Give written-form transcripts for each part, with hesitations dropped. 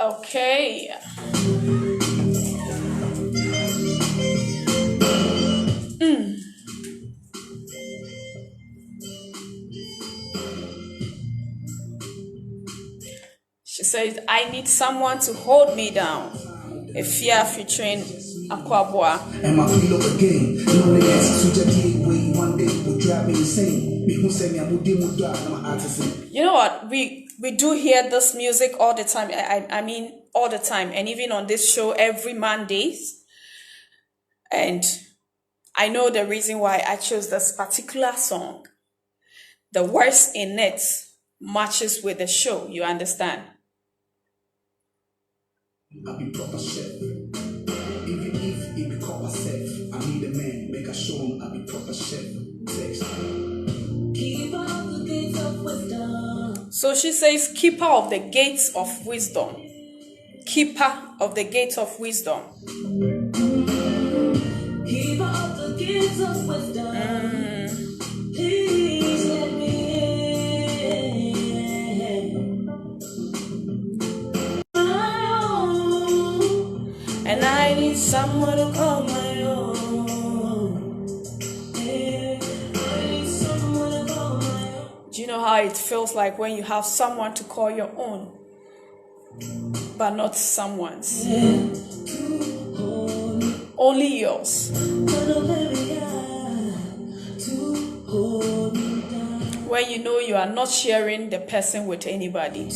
Okay. She says, I need someone to hold me down. A fear featuring Aquabua. And my pillow again. Loneliness, Sujati, way one day would drive me insane. You know what? We do hear this music all the time. I mean, all the time. And even on this show, every Mondays. And I know the reason why I chose this particular song. The words in it matches with the show. You understand? I'll be proper chef. Even if it become myself, I need a man, make a show him, I'll be proper chef. Text. Keeper of the gates of wisdom. So she says, keeper of the gates of wisdom. Keeper of the gates of wisdom. Keeper of the gates of wisdom. Please let me and I need someone to call my own. Yeah, I need someone to call my own. Do you know how it feels like when you have someone to call your own, but not someone's? Yeah. Only yours. When you know you are not sharing the person with anybody.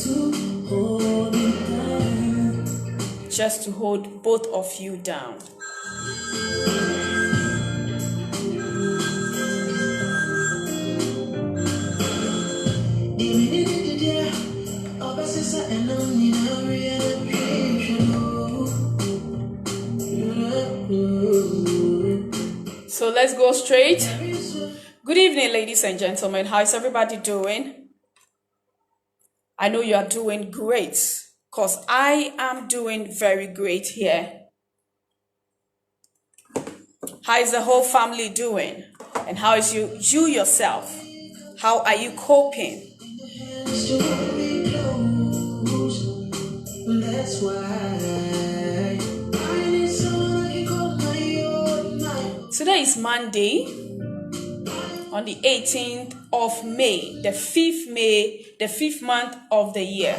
Just to hold both of you down. So let's go straight. Good evening, ladies and gentlemen. How is everybody doing? I know you are doing great, because I am doing very great here. How is the whole family doing? And how is you yourself? How are you coping? Today is Monday, on the 18th of May, the 5th May the 5th month of the year.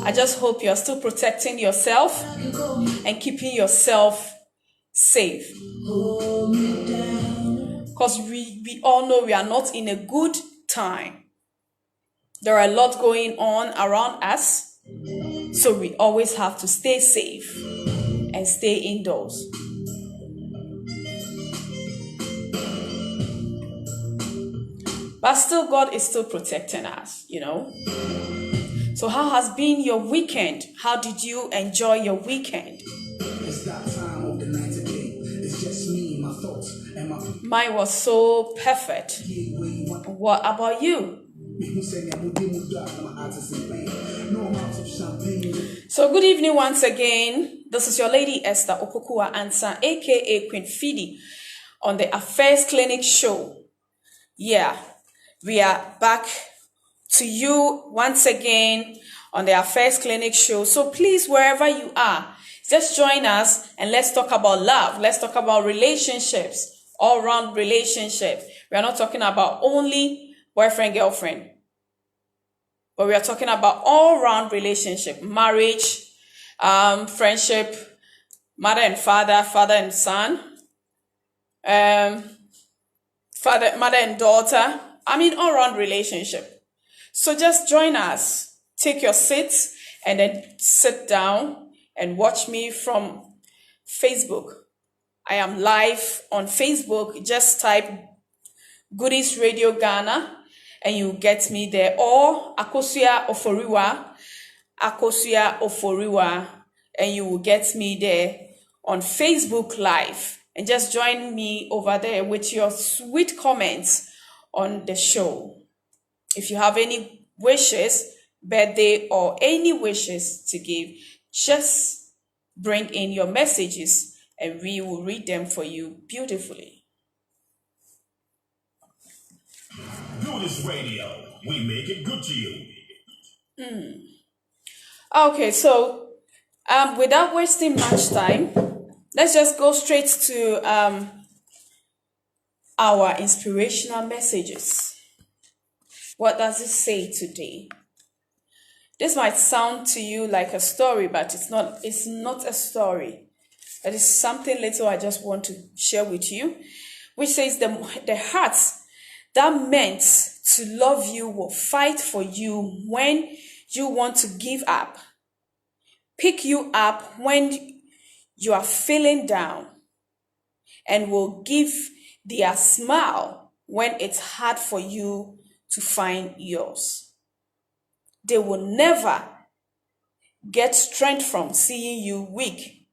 I just hope you're still protecting yourself and keeping yourself safe. Because we all know we are not in a good time. There are a lot going on around us, so we always have to stay safe and stay indoors. But still, God is still protecting us, you know. So how has been your weekend? How did you enjoy your weekend? It's that time of the night again. It's just me, my thoughts, and my Mine was so perfect. What about you? So good evening once again. This is your lady Esther Opokua Ansa, aka Queen Fidi, on the Affairs Clinic show. Yeah, we are back to you once again on the Affairs Clinic show. So please, wherever you are, just join us and let's talk about love. Let's talk about relationships, all-round relationships. We are not talking about only boyfriend, girlfriend, but we are talking about all-round relationship, marriage, friendship, mother and father, father and son, mother and daughter. I mean, all-round relationship. So just join us. Take your seats and then sit down and watch me from Facebook. I am live on Facebook. Just type Goodies Radio Ghana and you get me there. Or Akosua Oforiwa, and you will get me there on Facebook Live. And just join me over there with your sweet comments on the show. If you have any wishes, birthday, or any wishes to give, just bring in your messages and we will read them for you beautifully. Do this radio. We make it good to you. Okay, so without wasting much time, let's just go straight to our inspirational messages. What does it say today? This might sound to you like a story, but it's not a story. It is something little I just want to share with you, which says the hearts that meant to love you will fight for you when you want to give up, pick you up when you are feeling down, and will give their smile when it's hard for you to find yours. They will never get strength from seeing you weak,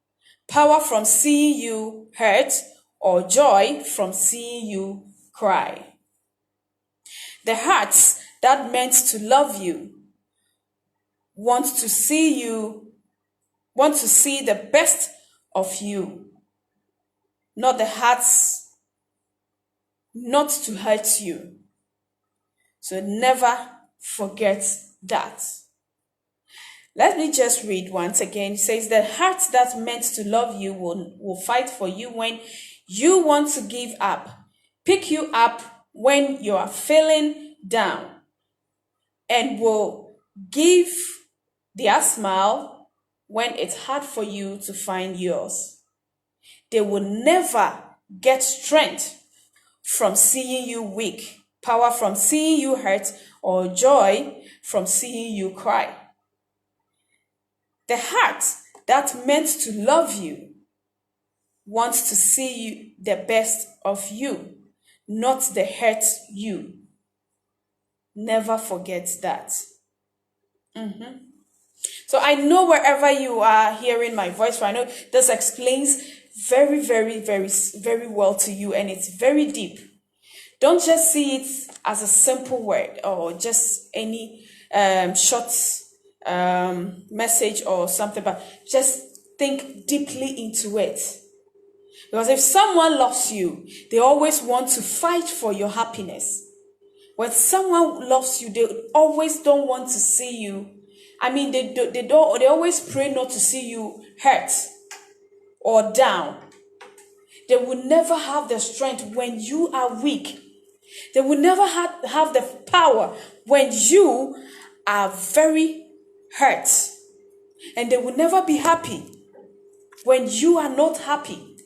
power from seeing you hurt, or joy from seeing you cry. The hearts that meant to love you want to see the best of you, not the hearts not to hurt you. So never forget that. Let me just read once again. It says, the heart that meant to love you will fight for you when you want to give up, pick you up when you are feeling down, and will give their smile when it's hard for you to find yours. They will never get strength from seeing you weak, power from seeing you hurt, or joy from seeing you cry. The heart that meant to love you wants to see you the best of you, not the hurt you. Never forget that. So I know wherever you are hearing my voice, I know this explains very, very, very, very well to you, and it's very deep. Don't just see it as a simple word or just any short message or something, but just think deeply into it. Because if someone loves you, they always want to fight for your happiness. When someone loves you, they always don't want to see you. I mean, they always pray not to see you hurt or down. They will never have the strength when you are weak. They will never have the power when you are very hurt. And they will never be happy when you are not happy.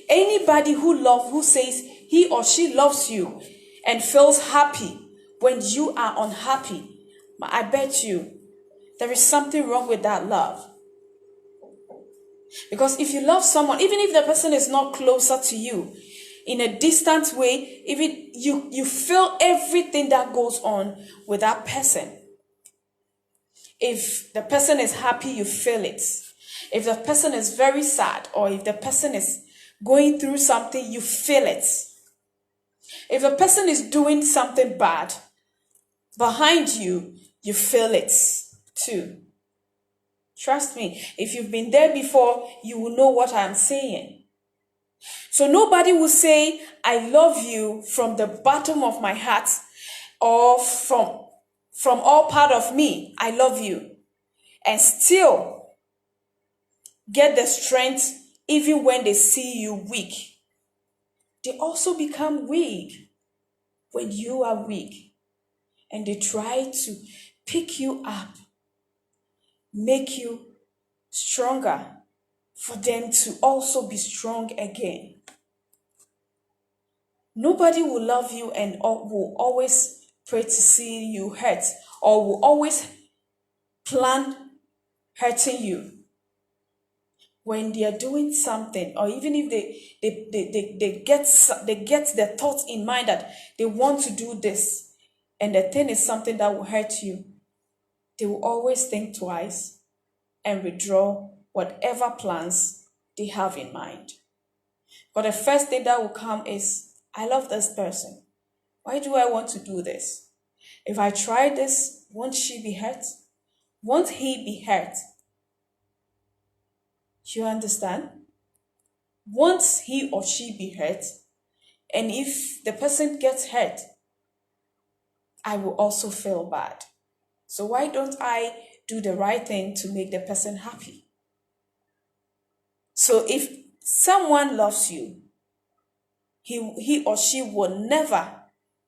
Anybody who says he or she loves you and feels happy when you are unhappy, I bet you there is something wrong with that love. Because if you love someone, even if the person is not closer to you, in a distant way, even you feel everything that goes on with that person. If the person is happy, you feel it. If the person is very sad, or if the person is going through something, you feel it. If the person is doing something bad behind you, you feel it too. Trust me, if you've been there before, you will know what I'm saying. So nobody will say, I love you from the bottom of my heart, or from all part of me, I love you, and still get the strength even when they see you weak. They also become weak when you are weak, and they try to pick you up, make you stronger, for them to also be strong again. Nobody will love you and will always pray to see you hurt, or will always plan hurting you when they are doing something, or even if they get the thought in mind that they want to do this, and the thing is something that will hurt you. They will always think twice and withdraw whatever plans they have in mind. But the first thing that will come is, I love this person. Why do I want to do this? If I try this, won't she be hurt? Won't he be hurt? You understand? Won't he or she be hurt? And if the person gets hurt, I will also feel bad. So why don't I do the right thing to make the person happy? So if someone loves you, he or she will never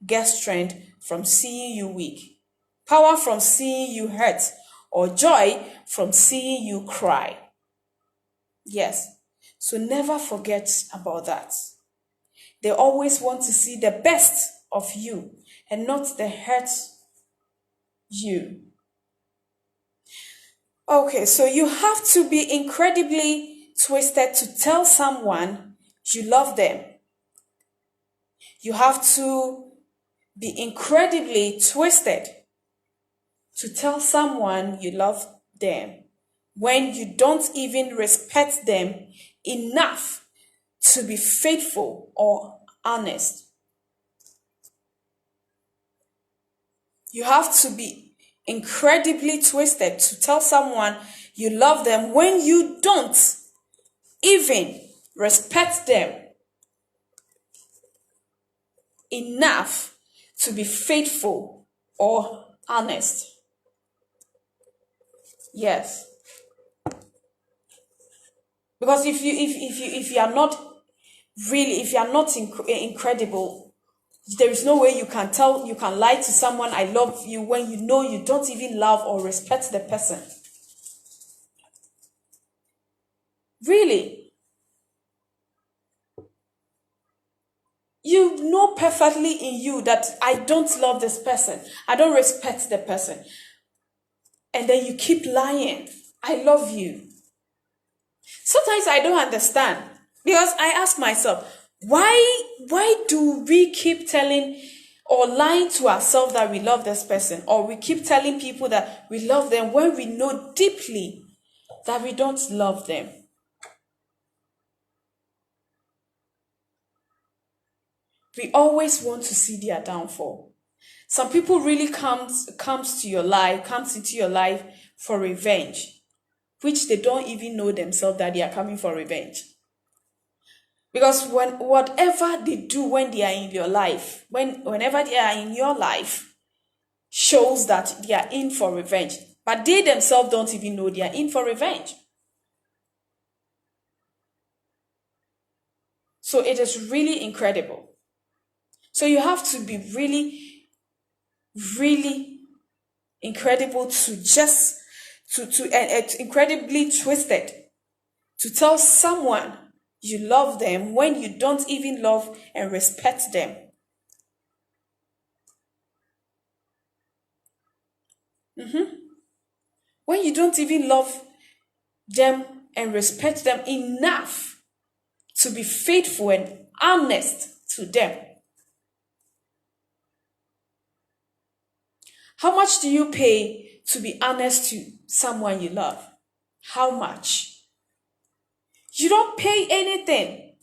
get strength from seeing you weak, power from seeing you hurt, or joy from seeing you cry. Yes, so never forget about that. They always want to see the best of you and not the hurt you. Okay, so you have to be incredibly twisted to tell someone you love them. You have to be incredibly twisted to tell someone you love them when you don't even respect them enough to be faithful or honest. You have to be incredibly twisted to tell someone you love them when you don't even respect them enough to be faithful or honest. Yes. Because if you are not really, if you are not incredible, there is no way you can lie to someone I love you when you know you don't even love or respect the person. Really. You know perfectly in you that I don't love this person. I don't respect the person. And then you keep lying. I love you. Sometimes I don't understand, because I ask myself, why do we keep telling or lying to ourselves that we love this person, or we keep telling people that we love them when we know deeply that we don't love them? We always want to see their downfall. Some people really comes into your life for revenge, which they don't even know themselves that they are coming for revenge. Because whatever they do when they are in your life, whenever they are in your life, shows that they are in for revenge. But they themselves don't even know they are in for revenge. So it is really incredible. So you have to be really, really incredible to just and incredibly twisted to tell someone you love them when you don't even love and respect them. When you don't even love them and respect them enough to be faithful and honest to them. How much do you pay to be honest to someone you love? How much? You don't pay anything.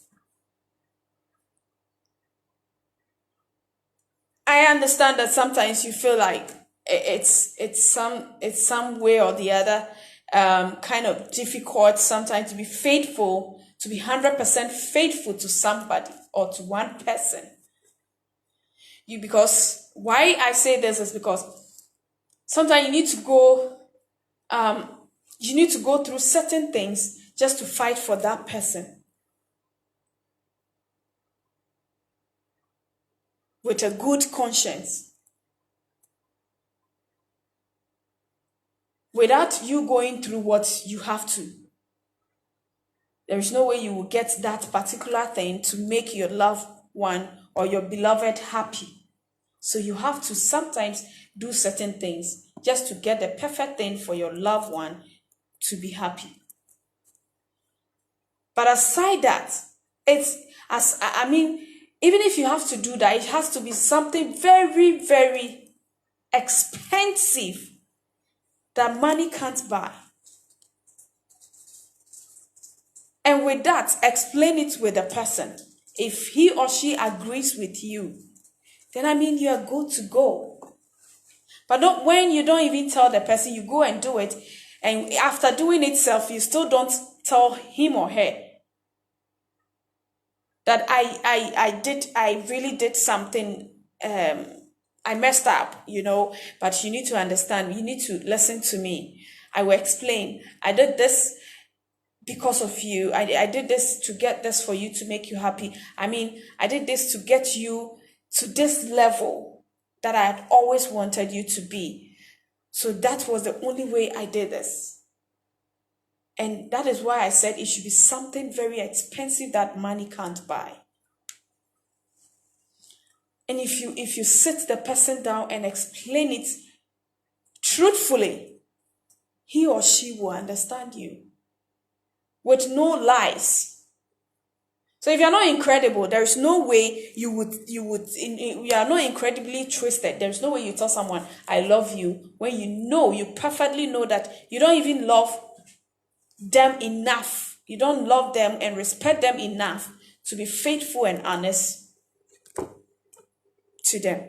I understand that sometimes you feel like it's some way or the other kind of difficult sometimes to be faithful, to be 100% faithful to somebody or to one person. Because why I say this is because sometimes you need to go through certain things just to fight for that person with a good conscience. Without you going through what you have to, there is no way you will get that particular thing to make your loved one or your beloved happy. So you have to sometimes do certain things just to get the perfect thing for your loved one to be happy. But aside that, even if you have to do that, it has to be something very, very expensive that money can't buy. And with that, explain it with the person. If he or she agrees with you, then you are good to go. But not when you don't even tell the person, you go and do it, and after doing it self, you still don't tell him or her that I really did something, I messed up, but you need to understand, you need to listen to me. I will explain. I did this because of you. I did this to get this for you to make you happy. I did this to get you to this level that I had always wanted you to be. So that was the only way I did this. And that is why I said it should be something very expensive that money can't buy. And if you sit the person down and explain it truthfully, he or she will understand you with no lies. So if you're not incredible, there's no way you are not incredibly twisted. There's no way you tell someone, I love you, when you perfectly know that you don't even love them enough. You don't love them and respect them enough to be faithful and honest to them.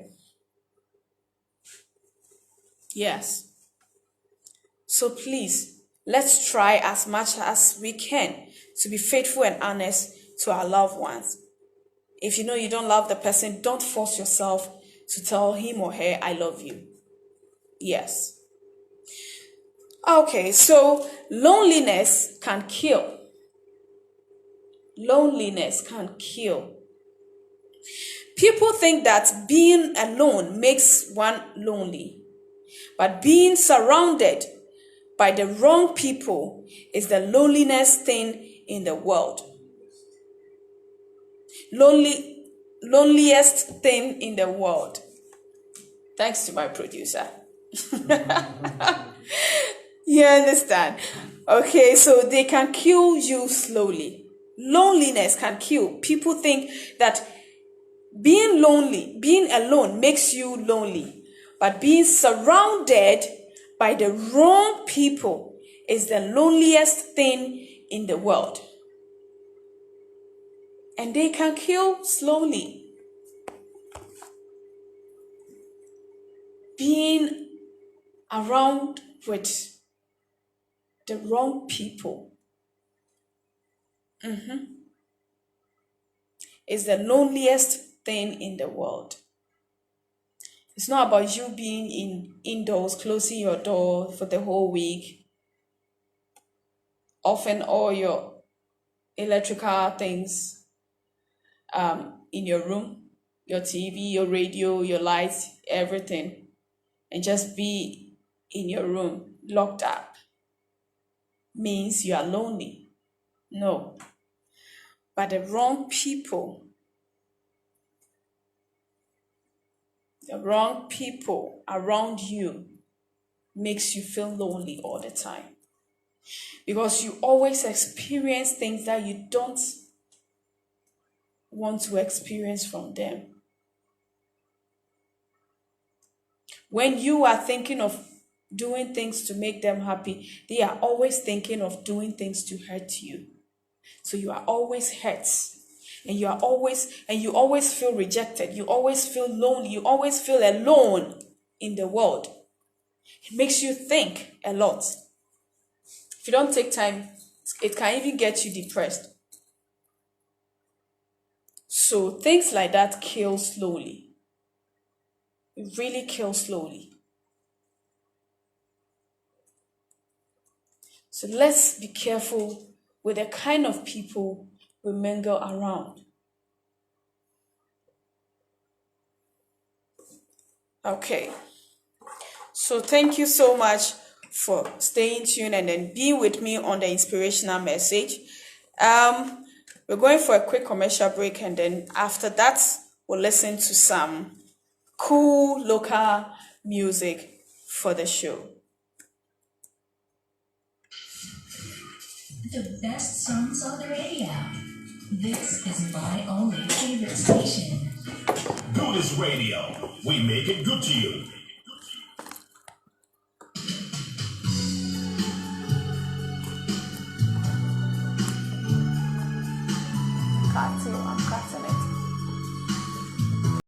Yes. So please, let's try as much as we can to be faithful and honest to our loved ones. If you know you don't love the person, don't force yourself to tell him or her, I love you. Yes. Okay, so loneliness can kill. Loneliness can kill. People think that being alone makes one lonely, but being surrounded by the wrong people is the loneliest thing in the world. Loneliest thing in the world. Thanks to my producer. You understand? Okay, so they can kill you slowly. Loneliness can kill. People think that being alone makes you lonely, but being surrounded by the wrong people is the loneliest thing in the world. And they can kill slowly. Being around with the wrong people is the loneliest thing in the world. It's not about you being indoors, closing your door for the whole week, offing all your electrical things in your room. your TV, your radio, your lights, everything, and just be in your room locked up means you are lonely. No. But the wrong people around you makes you feel lonely all the time. Because you always experience things that you don't want to experience from them. When you are thinking of doing things to make them happy, they are always thinking of doing things to hurt you. So you are always hurt. And you always feel rejected. You always feel lonely. You always feel alone in the world. It makes you think a lot. If you don't take time, it can even get you depressed. So things like that kill slowly. It really kills slowly. So let's be careful with the kind of people we mingle around. Okay. So thank you so much for staying tuned and then being with me on the inspirational message. We're going for a quick commercial break, and then after that, we'll listen to some cool local music for the show. The best songs on the radio. This is my only favorite station. Do this radio. We make it good to you.